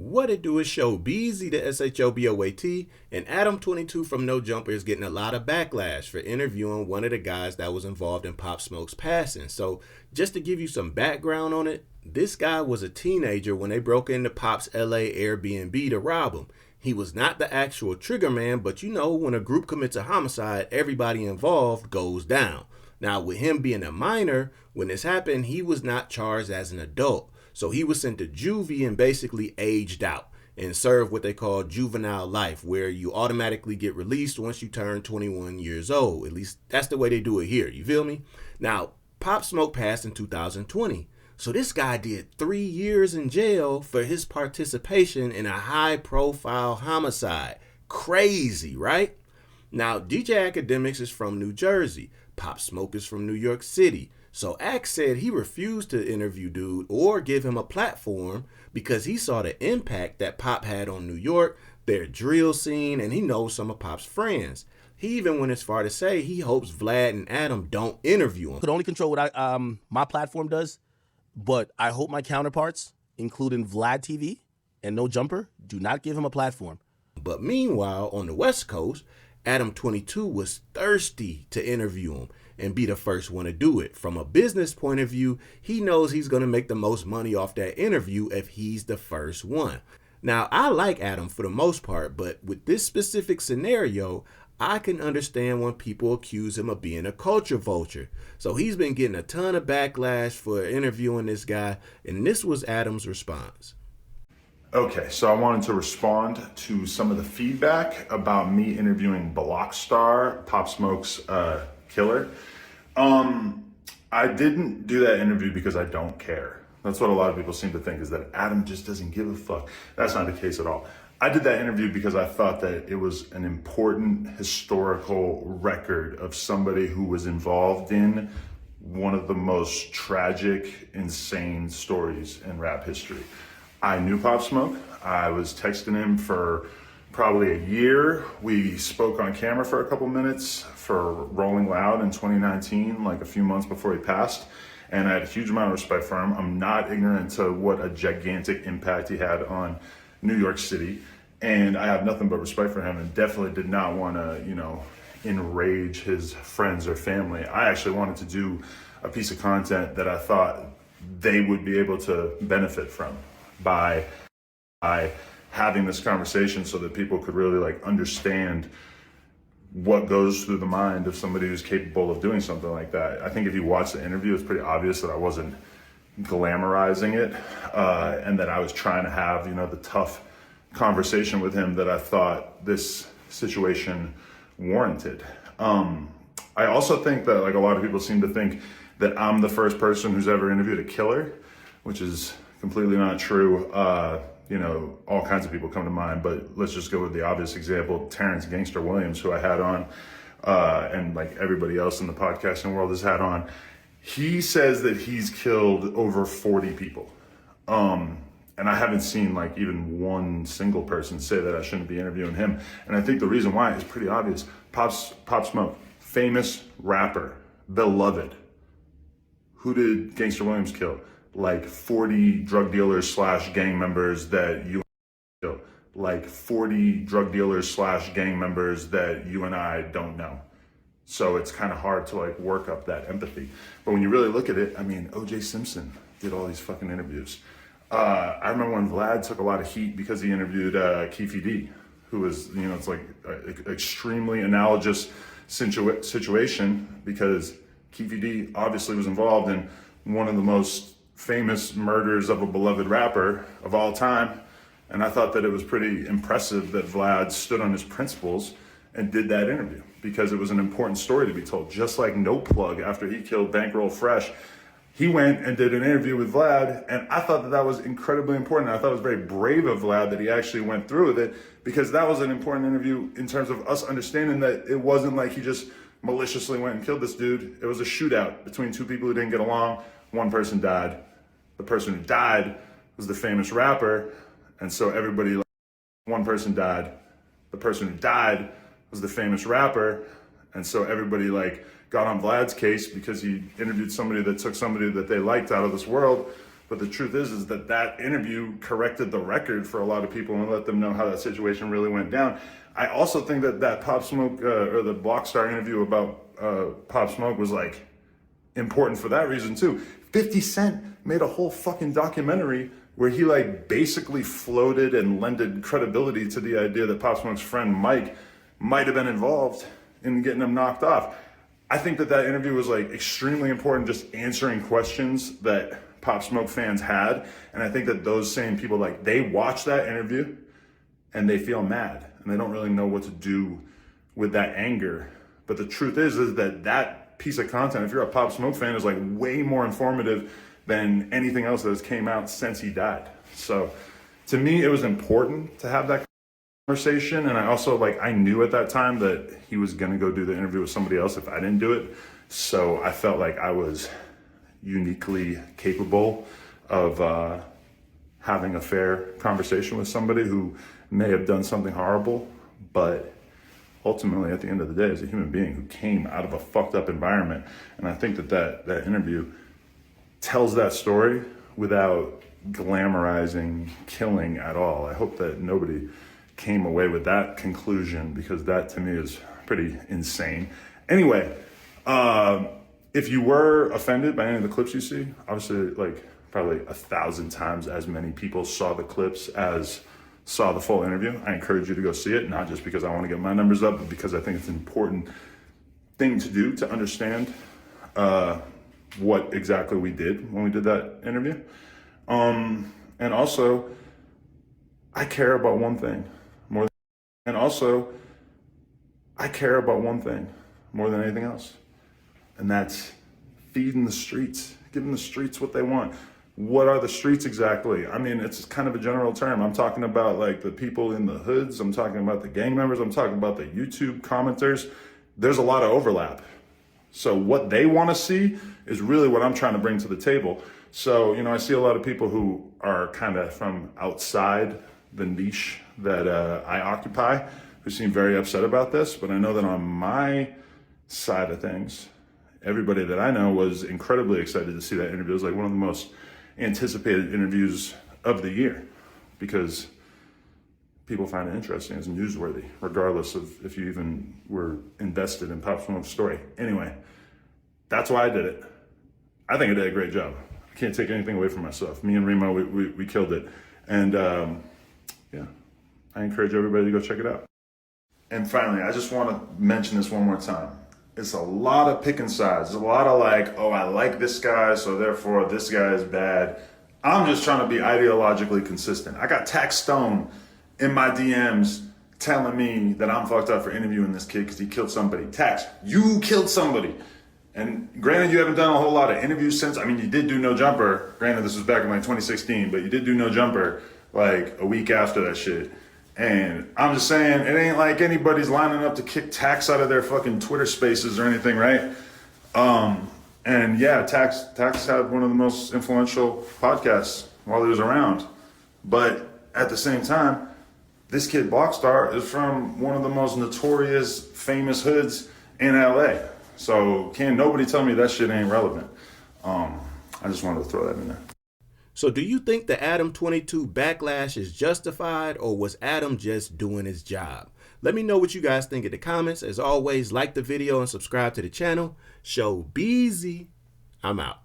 What it do is show BZ the SHOBOAT, and Adam22 from No Jumper is getting a lot of backlash for interviewing one of the guys that was involved in Pop Smoke's passing. So just to give you some background on it, this guy was a teenager when they broke into Pop's LA Airbnb to rob him. He was not the actual trigger man, but you know, when a group commits a homicide, everybody involved goes down. Now, with him being a minor, when this happened, he was not charged as an adult. So he was sent to juvie and basically aged out and served what they call juvenile life, where you automatically get released once you turn 21 years old. At least that's the way they do it here. You feel me? Now, Pop Smoke passed in 2020. So this guy did 3 years in jail for his participation in a high-profile homicide. Crazy, right? Now, DJ Akademiks is from New Jersey. Pop Smoke is from New York City. So Ak said he refused to interview dude or give him a platform because he saw the impact that Pop had on New York, their drill scene, and he knows some of Pop's friends. He even went as far to say he hopes Vlad and Adam don't interview him. Could only control what my platform does, but I hope my counterparts, including Vlad TV and No Jumper, do not give him a platform. But meanwhile, on the West Coast, Adam22 was thirsty to interview him and be the first one to do it. From a business point of view, he knows he's going to make the most money off that interview if he's the first one. Now, I like Adam for the most part, but with this specific scenario, I can understand when people accuse him of being a culture vulture. So he's been getting a ton of backlash for interviewing this guy, and this was Adam's response. Okay, so I wanted to respond to some of the feedback about me interviewing Blockstar, Pop Smoke's killer. I didn't do that interview because I don't care. That's what a lot of people seem to think, is that Adam just doesn't give a fuck. That's not the case at all. I did that interview because I thought that it was an important historical record of somebody who was involved in one of the most tragic, insane stories in rap history. I knew Pop Smoke. I was texting him for probably a year. We spoke on camera for a couple minutes for Rolling Loud in 2019, like a few months before he passed. And I had a huge amount of respect for him. I'm not ignorant to what a gigantic impact he had on New York City. And I have nothing but respect for him, and definitely did not want to, enrage his friends or family. I actually wanted to do a piece of content that I thought they would be able to benefit from by having this conversation, so that people could really understand what goes through the mind of somebody who's capable of doing something like that. I think if you watch the interview, it's pretty obvious that I wasn't glamorizing it, and that I was trying to have, the tough conversation with him that I thought this situation warranted. I also think that a lot of people seem to think that I'm the first person who's ever interviewed a killer, which is completely not true. All kinds of people come to mind, but let's just go with the obvious example, Terrence Gangster Williams, who I had on, and everybody else in the podcasting world has had on. He says that he's killed over 40 people. And I haven't seen even one single person say that I shouldn't be interviewing him. And I think the reason why is pretty obvious. Pop Smoke, famous rapper, beloved. Who did Gangster Williams kill? 40 drug dealers / gang members that you kill. 40 drug dealers / gang members that you and I don't know. So it's kind of hard to work up that empathy. But when you really look at it, O.J. Simpson did all these fucking interviews. I remember when Vlad took a lot of heat because he interviewed Keefe D, who was, it's an extremely analogous situation, because Keefe D obviously was involved in one of the most famous murders of a beloved rapper of all time. And I thought that it was pretty impressive that Vlad stood on his principles and did that interview, because it was an important story to be told. Just like No Plug, after he killed Bankroll Fresh, he went and did an interview with Vlad, and I thought that was incredibly important. I thought it was very brave of Vlad that he actually went through with it, because that was an important interview in terms of us understanding that it wasn't like he just maliciously went and killed this dude. It was a shootout between two people who didn't get along. One person died. The person who died was the famous rapper, and so everybody, one person died. The person who died was the famous rapper, and so everybody got on Vlad's case because he interviewed somebody that took somebody that they liked out of this world. But the truth is that that interview corrected the record for a lot of people and let them know how that situation really went down. I also think that Pop Smoke or the Blockstar interview about Pop Smoke was like important for that reason too. 50 Cent made a whole fucking documentary where he like basically floated and lended credibility to the idea that Pop Smoke's friend Mike might have been involved in getting him knocked off. I think that interview was like extremely important, just answering questions that Pop Smoke fans had. And I think that those same people, like, they watch that interview and they feel mad and they don't really know what to do with that anger. But the truth is that piece of content, if you're a Pop Smoke fan, is like way more informative than anything else that has came out since he died. So to me, it was important to have that conversation. And I also, like, I knew at that time that he was gonna go do the interview with somebody else if I didn't do it. So I felt like I was uniquely capable of having a fair conversation with somebody who may have done something horrible, but ultimately at the end of the day is a human being who came out of a fucked up environment. And I think that interview tells that story without glamorizing killing at all. I hope that nobody came away with that conclusion, because that to me is pretty insane. Anyway, if you were offended by any of the clips you see, obviously like probably 1,000 times as many people saw the clips as saw the full interview. I encourage you to go see it, not just because I want to get my numbers up, but because I think it's an important thing to do to understand what exactly we did when we did that interview. And also, I care about one thing more than anything else. And that's feeding the streets, giving the streets what they want. What are the streets exactly? I mean, it's kind of a general term. I'm talking about like the people in the hoods. I'm talking about the gang members. I'm talking about the YouTube commenters. There's a lot of overlap. So what they want to see is really what I'm trying to bring to the table. So, you know, I see a lot of people who are kind of from outside the niche that I occupy, who seem very upset about this. But I know that on my side of things, everybody that I know was incredibly excited to see that interview. It was like one of the most anticipated interviews of the year because people find it interesting. It's newsworthy, regardless of if you even were invested in Pop Smoke's story. Anyway, that's why I did it. I think I did a great job. I can't take anything away from myself. Me and Remo, we killed it. And yeah, I encourage everybody to go check it out. And finally, I just want to mention this one more time. It's a lot of picking sides. There's a lot of like, oh, I like this guy, so therefore this guy is bad. I'm just trying to be ideologically consistent. I got Tax Stone in my DMs telling me that I'm fucked up for interviewing this kid because he killed somebody. Tax, you killed somebody. And granted, you haven't done a whole lot of interviews since. I mean, you did do No Jumper. Granted, this was back in like 2016, but you did do No Jumper like a week after that shit. And I'm just saying, it ain't like anybody's lining up to kick Tax out of their fucking Twitter spaces or anything, right? And yeah, Tax had one of the most influential podcasts while he was around. But at the same time, this kid Blockstar is from one of the most notorious, famous hoods in LA. So can't nobody tell me that shit ain't relevant. I just wanted to throw that in there. So do you think the Adam22 backlash is justified, or was Adam just doing his job? Let me know what you guys think in the comments. As always, like the video and subscribe to the channel. Show Beezy. I'm out.